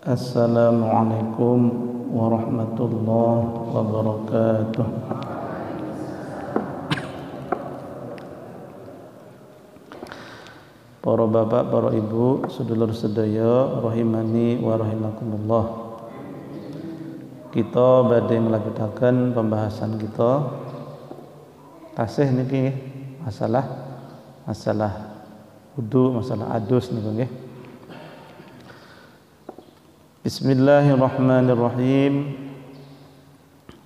Assalamualaikum warahmatullahi wabarakatuh. Para bapak, para ibu, sedulur sedaya rahimani wa rahimakumullah. Kita badhe nglakutaken pembahasan kita tasih niki masalah wudu, masalah adus niku nggih. Bismillahirrahmanirrahim.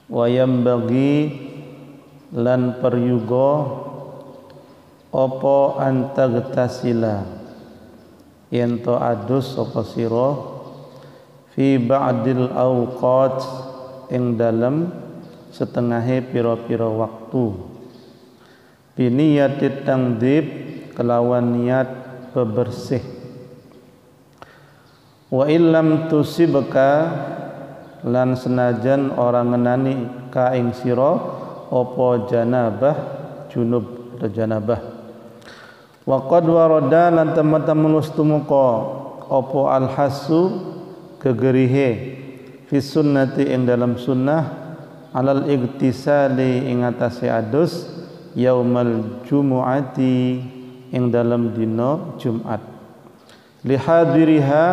Wa yambaghi lan paryuga apa antagtasila yen to adus sapa sira fi ba'dil awqat ing dalem setengahe pira-pira waktu biniyatit tangdib kelawan niat bebersih. Wa illam tusibka lan senajan orang ngenani ka ing sira apa janabah junub atau janabah. Wa qad warada lan teman-teman mustumuka apa alhasu kegerihe fi sunnati ing dalam sunnah alal igtisali ing atase adus yaumal jumu'ati ing dalam dina Jumat lihadiriha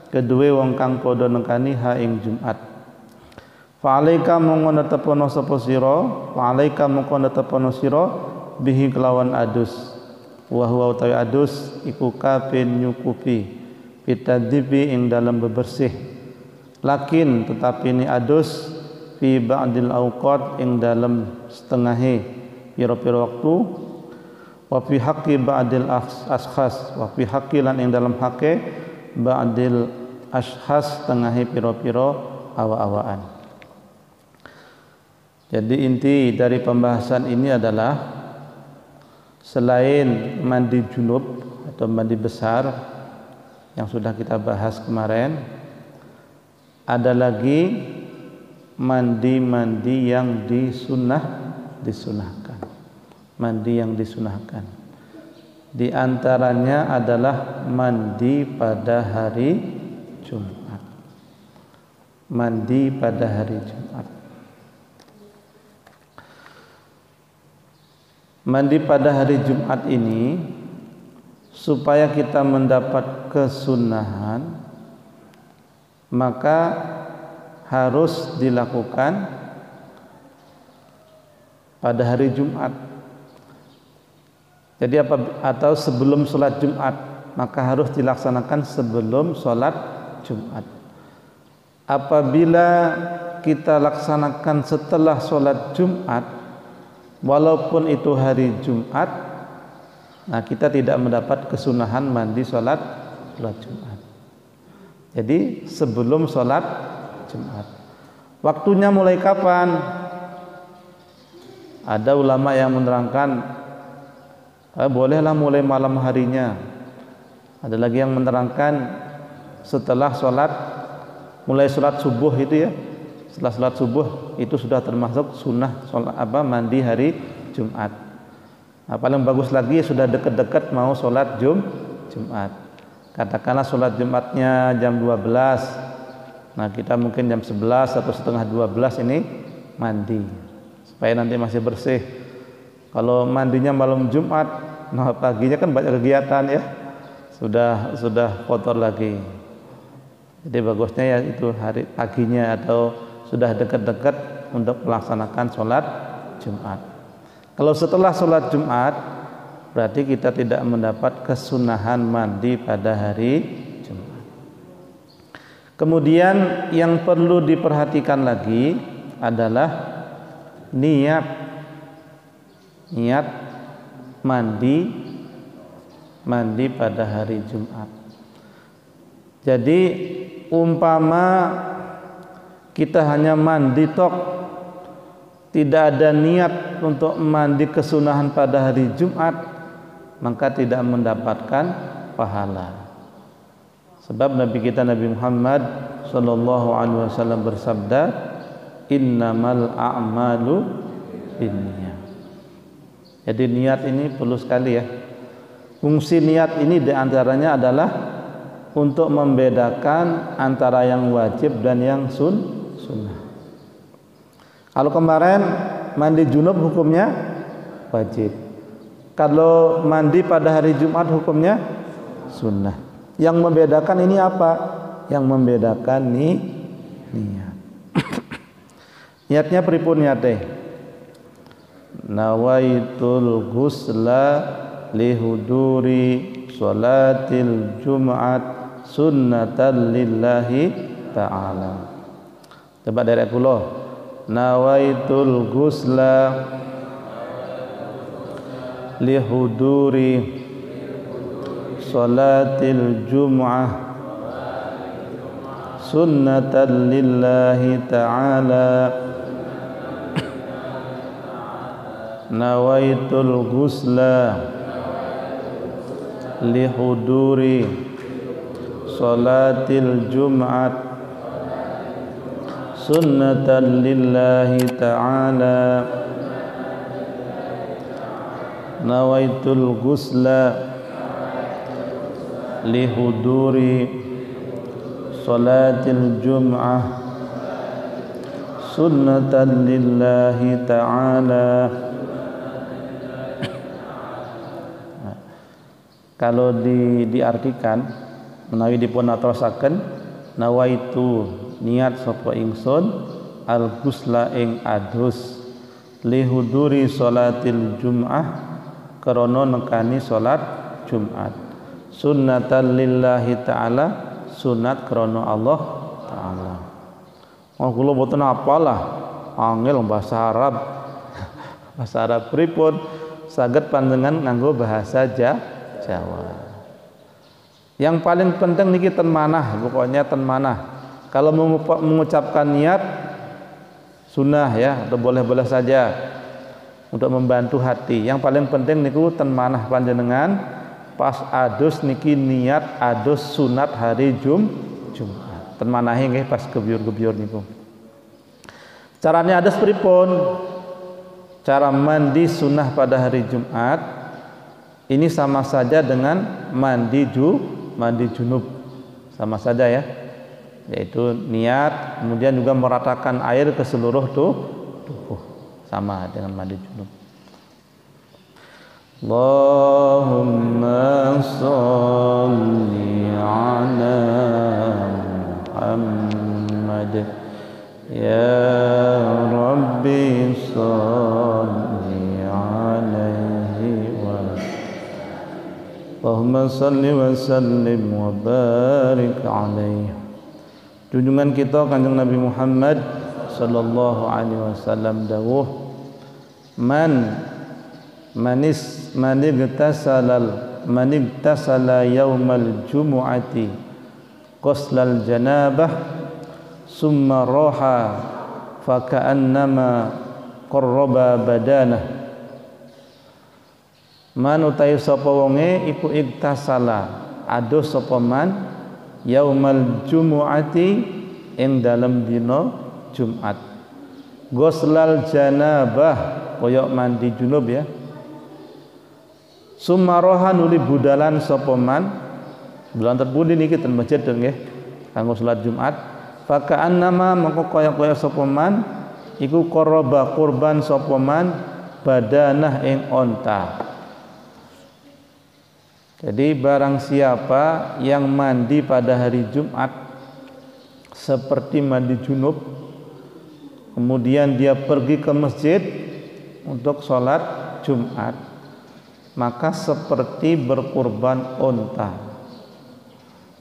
kedue wong kang padha nekani ha ing Jumat. Fa alaika mongko netepono sapa sira, fa alaika mongko netepono sira bihi kelawan adus. Wa huwa utawi adus iku kapin nyukupi pitadibi ing dalam bebersih. Lakin tetapi ini adus fi ba'dil awqat ing dalam setengahe pira-pira waktu wa fi haqqi ba'dil ashkhas wa fi haqqi lan ing dalam hake ba'dil ashkhas tengahi piro-piro awa-awaan. Jadi inti dari pembahasan ini adalah selain mandi junub atau mandi besar yang sudah kita bahas kemarin, ada lagi mandi-mandi yang disunahkan. Mandi yang disunahkan. Di antaranya adalah mandi pada hari Jumat. Mandi pada hari Jumat. Mandi pada hari Jumat ini supaya kita mendapat kesunahan maka harus dilakukan pada hari Jumat. Jadi atau sebelum sholat Jumat, maka harus dilaksanakan sebelum sholat Jumat. Apabila kita laksanakan setelah sholat Jumat, walaupun itu hari Jumat, nah kita tidak mendapat kesunahan mandi sholat Jumat. Jadi sebelum sholat Jumat. Waktunya mulai kapan? Ada ulama yang menerangkan bolehlah mulai malam harinya. Ada lagi yang menerangkan setelah sholat, mulai sholat subuh itu ya. Setelah sholat subuh itu sudah termasuk sunnah sholat mandi hari Jumat. Nah, paling bagus lagi sudah dekat-dekat mau sholat Jumat. Katakanlah sholat Jumatnya jam 12. Nah kita mungkin jam 11 atau setengah 12 ini mandi supaya nanti masih bersih. Kalau mandinya malam Jumat, nah paginya kan banyak kegiatan ya, sudah kotor lagi. Jadi bagusnya ya itu hari paginya atau sudah dekat-dekat untuk melaksanakan sholat Jumat. Kalau setelah sholat Jumat, berarti kita tidak mendapat kesunahan mandi pada hari Jumat. Kemudian yang perlu diperhatikan lagi adalah niat mandi pada hari Jumat. Jadi umpama kita hanya mandi tok, tidak ada niat untuk mandi kesunahan pada hari Jumat, maka tidak mendapatkan pahala. Sebab Nabi kita Nabi Muhammad sallallahu alaihi wasallam bersabda, innamal a'malu binniyat. Jadi niat ini perlu sekali ya. Fungsi niat ini diantaranya adalah untuk membedakan antara yang wajib dan yang sunnah. Kalau kemarin mandi junub hukumnya wajib. Kalau mandi pada hari Jumat hukumnya sunnah. Yang membedakan ini apa? Yang membedakan niat. Niatnya pripun niate? Nawaitul ghusla lihuduri sholatil Jumat sunnatan lillahi ta'ala. Coba dari kula. Nawaitul ghusla lihuduri sholatil Jum'ah sunnatan lillahi ta'ala. Nawaitul ghusla lihuduri sholatil Jum'at sunnatan lillahi ta'ala. Nawaitul ghusla lihuduri sholatil Jum'ah sunnatan lillahi ta'ala. Kalau diartikan menawi dipun atrosaken nawaitu niat sapa ingsun al ghusla ing adus lihuduri sholatil Jum'ah krana nekani salat Jumat sunnatan lillahi ta'ala sunat krana Allah taala. Oh kula boten apalah angel bahasa Arab. Bahasa Arab pripun saged panjenengan nganggo bahasa Jawa. Yang paling penting niki ten manah, pokoknya ten manah. Kalau mengucapkan niat sunnah ya, atau boleh-boleh saja untuk membantu hati. Yang paling penting niku ten manah panjenengan pas adus niki niat adus sunat hari Jumat. Ten manahe nggih pas gebyur-gebyur niku. Caranya adus pripun? Cara mandi sunnah pada hari Jumat ini sama saja dengan mandi junub, sama saja ya, yaitu niat kemudian juga meratakan air ke seluruh tubuh, sama dengan mandi junub. Allahumma sholli ala Muhammad ya Rabbi sholli alaihi wa Allahumma salli wa sallim wa barik alaihi. Junjungan kita Kanjeng Nabi Muhammad sallallahu alaihi wasallam dawuh man igtasala yaumal jumu'ati ghuslal janabah summa roha faka'annama qarraba badanah. Man utai sapa wonge iku iktasala adus sapa man yaumal jumu'ati ing dalem dina Jumat ghuslal janabah koyok mandi junub ya. Sumaroha nuli budalan sapa man bulan terpundi niki ten masjid nggih kanggo salat Jumat faka'annama mengko koyok sapa man iku qarraba kurban sapa man badanah ing onta. Jadi barang siapa yang mandi pada hari Jumat seperti mandi junub, kemudian dia pergi ke masjid untuk sholat Jumat, maka seperti berkurban unta.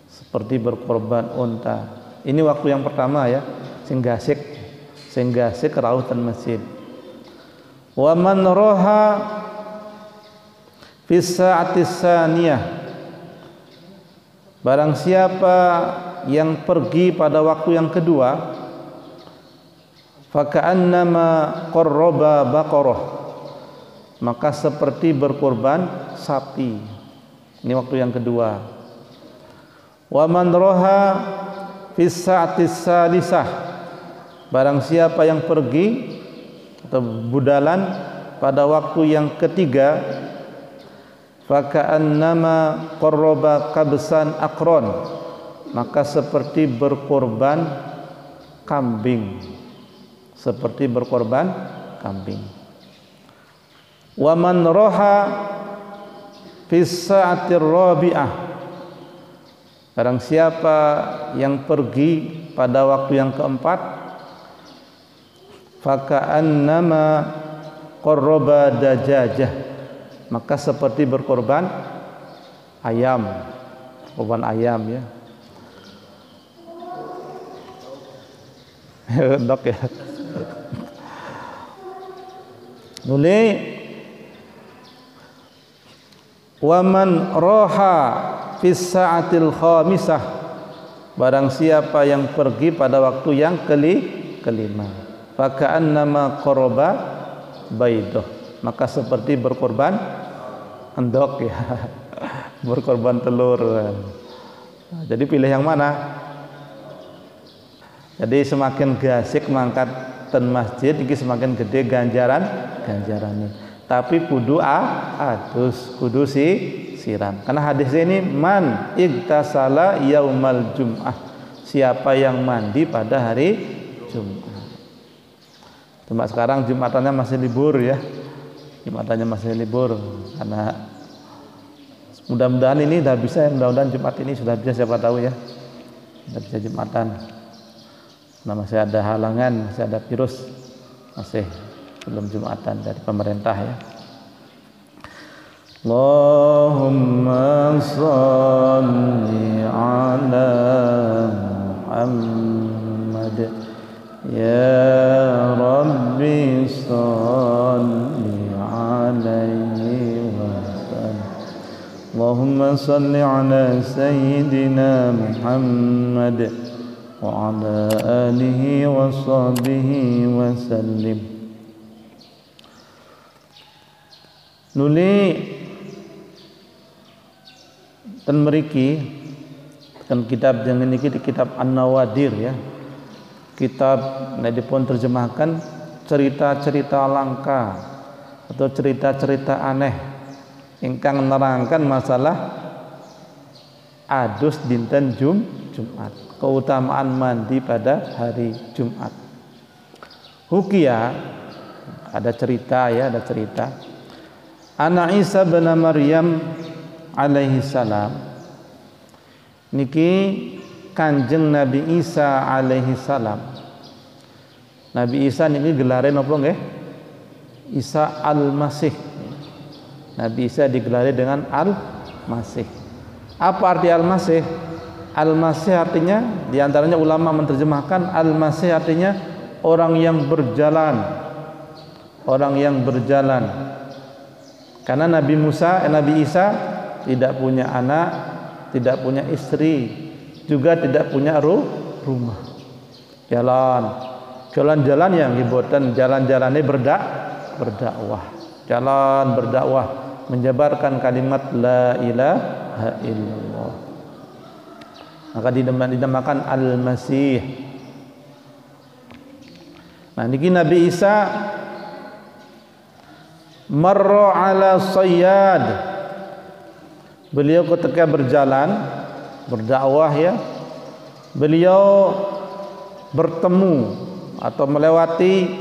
Seperti berkurban unta. Ini waktu yang pertama ya, sing gasik rawuh ten masjid. Wa man roha fi sa'atis saniyah, barang siapa yang pergi pada waktu yang kedua, faka'annama qarraba baqarah, maka seperti berkorban sapi. Ini waktu yang kedua. Wa man roha fi sa'atis salisah, barang siapa yang pergi atau budalan pada waktu yang ketiga, faka'annama qarraba kabsan akron, maka seperti berkorban kambing, seperti berkorban kambing. Wa man roha fis sa'atir rabi'ah, barang siapa yang pergi pada waktu yang keempat, faka'annama qarraba dajajah, maka seperti berkorban ayam, korban ayam ya. Dok ya. Nuli waman roha fis sa'atil khamisah, barang siapa yang pergi pada waktu yang kelima, faka'annama qarraba baidah, maka seperti berkorban endok ya. Berkorban telur. Jadi pilih yang mana? Jadi semakin gasik mangkat ten masjid iki semakin gede ganjarannya. Tapi kudu adus, kudu siram. Karena hadis ini man igtasala yaumal jum'ah, siapa yang mandi pada hari Jumat. Cuma sekarang Jumatannya masih libur ya. Jumatannya masih libur karena mudah-mudahan ini sudah bisa ya, mudah-mudahan Jumat ini sudah bisa, siapa tahu ya. Sudah bisa Jumatan. Nah, masih ada halangan, masih ada virus, masih belum Jumatan dari pemerintah ya. Allahumma shalli ala Muhammad ya Rabbi shalli alaihi wa sallam. Allahumma shalli ala sayyidina Muhammad wa ala alihi wa sahbihi wa sallim. Nuli dan meriki kan kitab yang ini kitab An-Nawadir ya. Kitab dipun terjemahkan cerita-cerita langka atau cerita-cerita aneh ingkang nerangkan masalah adus dinten Jumat, keutamaan mandi pada hari Jumat. Hukia, ada cerita ya, ada cerita. Ana Isa bin Maryam alaihi salam, niki Kanjeng Nabi Isa alaihi salam. Nabi Isa niki gelare napa nggih? Isa Al-Masih. Nabi Isa digelari dengan Al-Masih. Apa arti Al-Masih? Al-Masih artinya, diantaranya ulama menerjemahkan Al-Masih artinya orang yang berjalan, orang yang berjalan. Karena Nabi Isa tidak punya anak, tidak punya istri, juga tidak punya rumah. Jalan-jalan yang dibuatkan, jalan-jalannya berdakwah, jalan berdakwah, menyebarkan kalimat la ilaha illallah. Maka dinamakan Al-Masih. Nah, niki Nabi Isa marra ala sayyad. Beliau ketika berjalan berdakwah ya, beliau bertemu atau melewati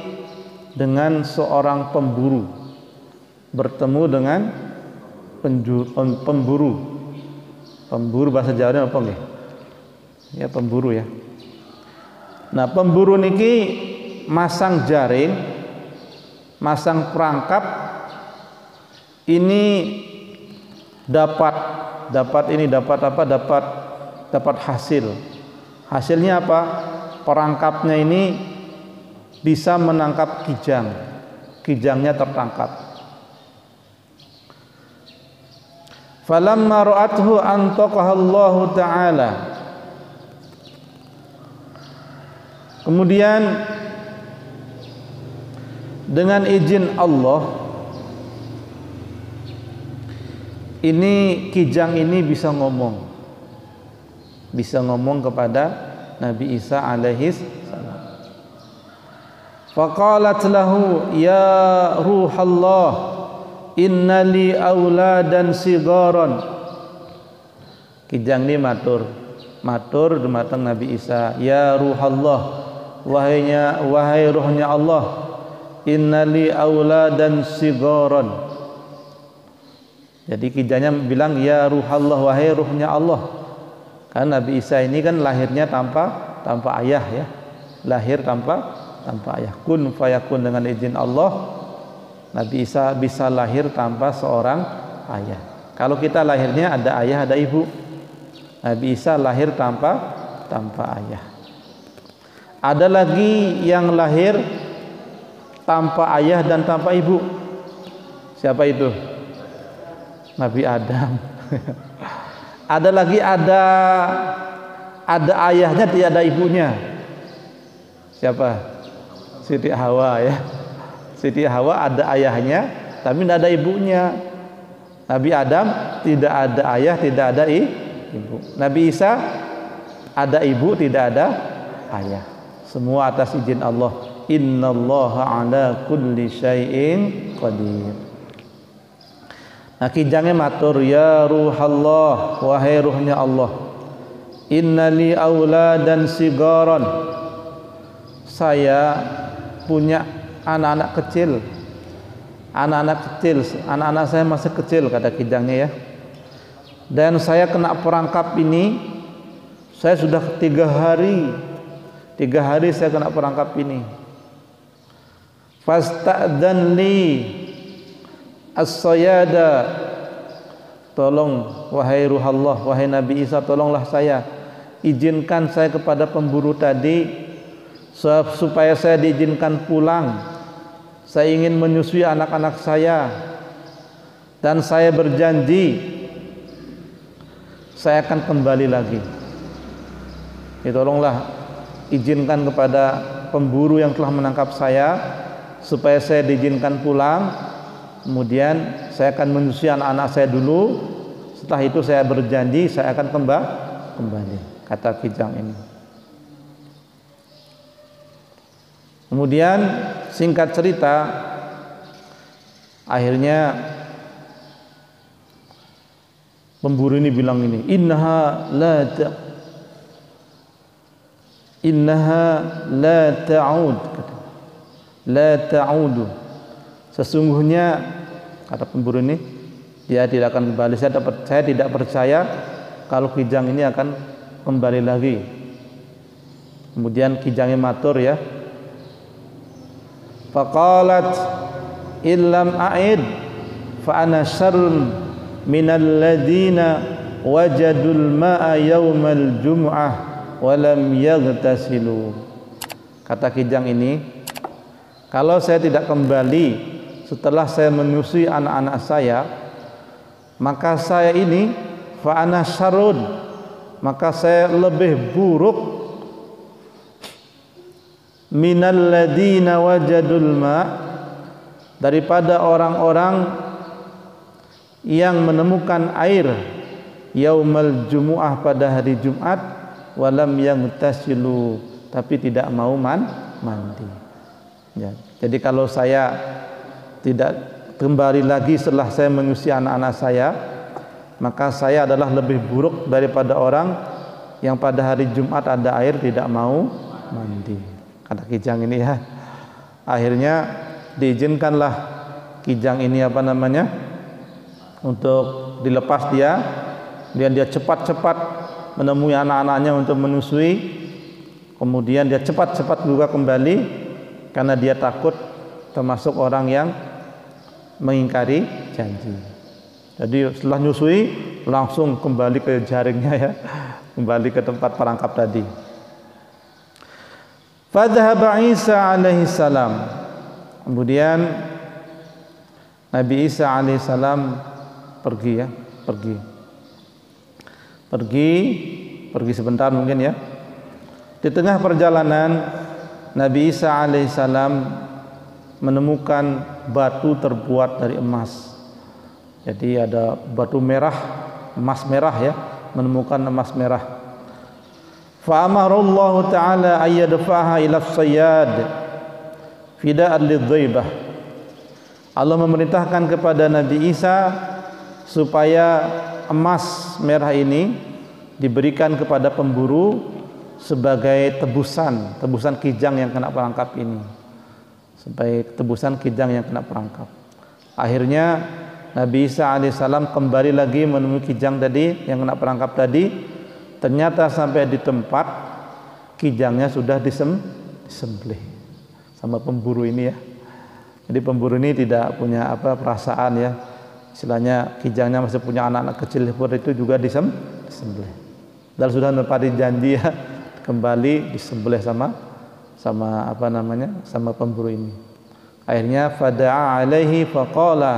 dengan seorang pemburu. Bertemu dengan pemburu. Pemburu bahasa Jawanya apa nggih? Ya, pemburu ya. Nah, pemburu niki masang jaring, masang perangkap, ini dapat hasil. Hasilnya apa? Perangkapnya ini bisa menangkap kijang. Kijangnya tertangkap. Falamma ra'athu antaqahallahu ta'ala. Kemudian dengan izin Allah, ini kijang ini bisa ngomong kepada Nabi Isa alaihi salam. Faqalat lahu ya ruhallah innali auladan sigaran. Kijang ini matur matur dumateng Nabi Isa, ya ruhallah, wahai ruhnya Allah, innali auladan sigaran. Jadi kijanya bilang ya ruhallah, wahai ruhnya Allah. Karena Nabi Isa ini kan lahirnya tanpa ayah ya, lahir tanpa ayah. Kun fayakun, dengan izin Allah Nabi Isa bisa lahir tanpa seorang ayah. Kalau kita lahirnya ada ayah ada ibu, Nabi Isa lahir tanpa ayah. Ada lagi yang lahir tanpa ayah dan tanpa ibu. Siapa itu? Nabi Adam. Ada lagi ada ayahnya tidak ada ibunya. Siapa? Siti Hawa ya. Siti Hawa ada ayahnya tapi tidak ada ibunya. Nabi Adam tidak ada ayah, tidak ada ibu. Nabi Isa ada ibu, tidak ada ayah. Semua atas izin Allah. Innallaha ala kulli syai'in qadir. Nah, kijangnya matur, ya ruhallah, wahai ruhnya Allah, innali auladan sigaran, saya punya anak-anak kecil, anak-anak saya masih kecil, kata kijangnya ya. Dan saya kena perangkap ini, saya sudah 3 hari saya kena perangkap ini. Fasta'dzan li as-sayada, tolong wahai ruhallah, wahai Nabi Isa, tolonglah saya, izinkan saya kepada pemburu tadi supaya saya diizinkan pulang. Saya ingin menyusui anak-anak saya dan saya berjanji saya akan kembali lagi. Tolonglah izinkan kepada pemburu yang telah menangkap saya supaya saya diizinkan pulang. Kemudian saya akan menyusui anak-anak saya dulu. Setelah itu saya berjanji saya akan kembali, kata kijang ini. Kemudian singkat cerita, akhirnya pemburu ini bilang ini, innaha la ta'ud, la ta'udu, sesungguhnya, kata pemburu ini, dia tidak akan kembali. Saya tidak percaya kalau kijang ini akan kembali lagi. Kemudian kijangnya matur ya, faqalat illam a'id fa ana syarrun minal ladina wajadul ma'a yaumal jum'ah wa lam yaghtasilu. Kata kijang ini, kalau saya tidak kembali setelah saya menyusui anak-anak saya, maka saya ini fa'ana syarrun, maka saya lebih buruk minal ladina wajadul ma', daripada orang-orang yang menemukan air yaumal jumu'ah, pada hari Jumat, walam yaghtasilu, tapi tidak mau mandi ya. Jadi kalau saya tidak kembali lagi setelah saya menyusui anak-anak saya, maka saya adalah lebih buruk daripada orang yang pada hari Jumat ada air tidak mau mandi, kata kijang ini ya. Akhirnya diizinkanlah kijang ini untuk dilepas dia cepat-cepat menemui anak-anaknya untuk menyusui. Kemudian dia cepat-cepat juga kembali karena dia takut termasuk orang yang mengingkari janji. Jadi setelah nyusui langsung kembali ke jaringnya ya, kembali ke tempat perangkap tadi. Fadhhaba Isa alaihi salam. Kemudian Nabi Isa alaihi salam pergi sebentar mungkin ya. Di tengah perjalanan Nabi Isa alaihi salam menemukan batu terbuat dari emas. Jadi ada batu merah, emas merah ya, menemukan emas merah. Fa amarallahu ta'ala ayyadfaha ila as-sayyad fida'an lidzaibah. Allah memerintahkan kepada Nabi Isa supaya emas merah ini diberikan kepada pemburu sebagai tebusan kijang yang kena perangkap ini, sebagai tebusan kijang yang kena perangkap. Akhirnya Nabi Isa alaihissalam kembali lagi menemui kijang tadi yang kena perangkap tadi. Ternyata sampai di tempat kijangnya sudah disembelih sama pemburu ini ya. Jadi pemburu ini tidak punya perasaan ya. Istilahnya kijangnya masih punya anak-anak kecil seperti itu juga disembelih. Dan sudah menepati janji ya, kembali disembelih sama pemburu ini. Akhirnya fada'a alaihi faqala,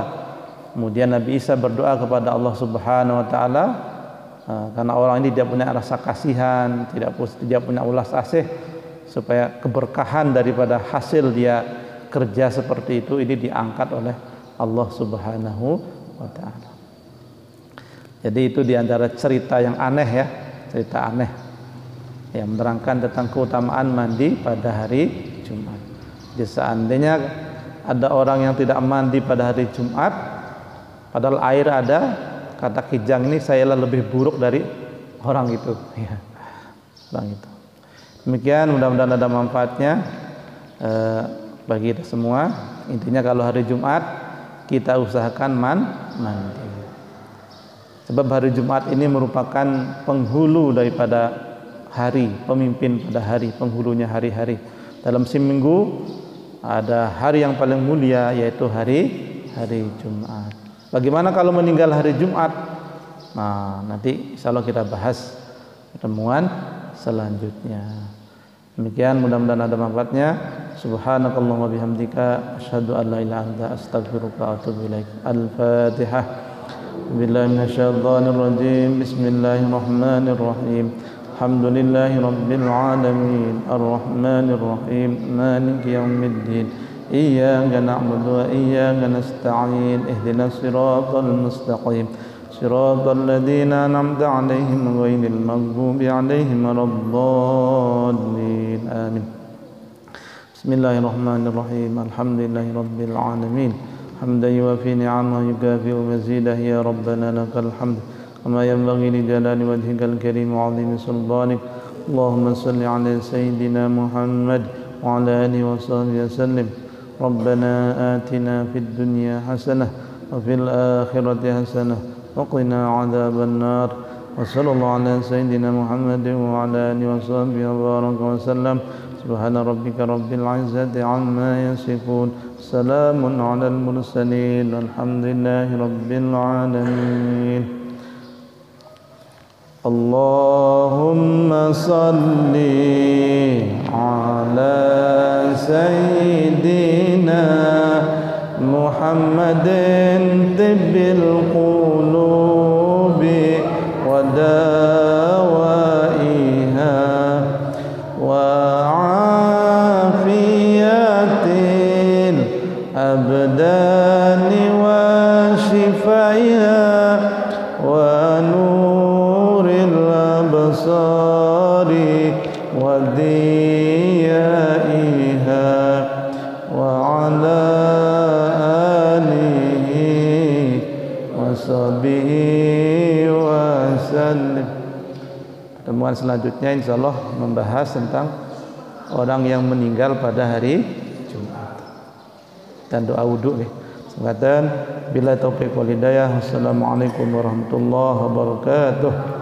kemudian Nabi Isa berdoa kepada Allah Subhanahu wa taala, karena orang ini tidak punya rasa kasihan, tidak punya ulas asih, supaya keberkahan daripada hasil dia kerja seperti itu ini diangkat oleh Allah Subhanahu wa taala. Jadi itu diantara cerita yang aneh ya, cerita aneh yang menerangkan tentang keutamaan mandi pada hari Jumat. Jadi seandainya ada orang yang tidak mandi pada hari Jumat, padahal air ada, kata kijang ini saya lebih buruk dari orang itu ya, orang itu. Demikian, mudah-mudahan ada manfaatnya bagi kita semua. Intinya kalau hari Jumat kita usahakan mandi, sebab hari Jumat ini merupakan penghulu daripada hari, pemimpin pada hari, penghulunya hari-hari. Dalam seminggu ada hari yang paling mulia, yaitu hari Jumat. Bagaimana kalau meninggal hari Jumat? Nah, nanti insyaallah kita bahas pertemuan selanjutnya. Demikian, mudah-mudahan ada manfaatnya. Subhanakallahumma bihamdika asyhadu an la ilaha illa anta astaghfiruka wa atubu ilaik. Al-Fatihah. Billahi minasyaitonir rajim. Bismillahirrahmanirrahim. Alhamdulillahi rabbil alamin. Arrahmanir rahim. Maliki yaumiddin. Iyyaka na'budu wa iyyaka nasta'in. Ihdinas siratal mustaqim. Siratal ladzina an'amta 'alaihim ghairil maghdubi 'alaihim waladdallin. Amin. Bismillahirrahmanirrahim. Alhamdulillahi rabbil alamin. Hamdan yuwafi ni'amahu yukafi'u mazidah ya rabbana lakal hamd. Kama yanbaghi li jalali wajhikal karim wa 'azimi sultanik. Allahumma salli 'ala sayyidina Muhammad wa 'ala alihi wa sahbihi wasallim. Rabbana atina fid dunya hasanah wa fil akhirati hasanah wa qina 'adzaban nar. Wa sallallahu 'ala sayyidina Muhammad wa 'ala alihi wa sahbihi wa baraka wa sallam. Subhana rabbika rabbil 'izzati 'amma yasifun. Salamun 'alal mursalin. Alhamdulillahi rabbil 'alamin. Allahumma salli 'ala sayyidina Muhammadin tibbil qulubi wa dawaiha wa afiyatil abdani wa shifaiha wa nuril absari wa diyaiha wa ala alihi wa sahbihi wa sallim. Pertemuan selanjutnya insyaallah membahas tentang orang yang meninggal pada hari Jumat dan doa wudu nih. Bila taufiq wal hidayah. Wassalamualaikum warahmatullahi wabarakatuh.